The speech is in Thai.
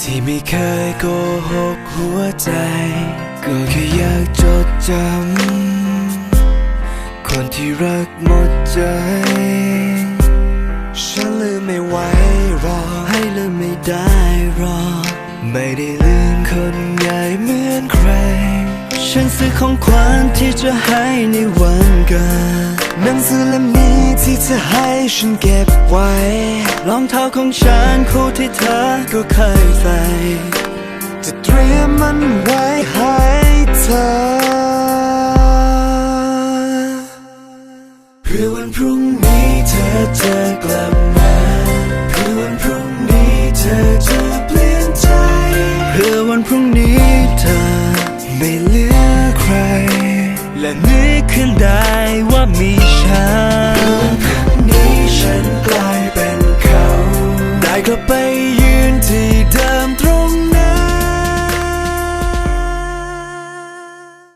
ที่ไม่เคยโกหกหัวใจก็แค่อยากจดจำคนที่รักหมดใจฉันลืมไม่ไหวรอให้ลืมไม่ได้รอไม่ได้ลืมคนง่ายเหมือนใครฉันซื้อของขวัญที่จะให้ในวันเกิดหนังสือเล่มนี้ที่เธอให้ฉันเก็บไว้รองเท้าของฉันคู่ที่เธอก็เคยใส่จะเตรียมมันไว้ให้เธอเพื่อวันพรุ่งนี้เธอจะกลับมาเพื่อวันพรุ่งนี้เธอจะเปลี่ยนใจเพื่อวันพรุ่งนี้เธอไม่เหลือใครและนึกขึ้นได้ว่ามีฉัน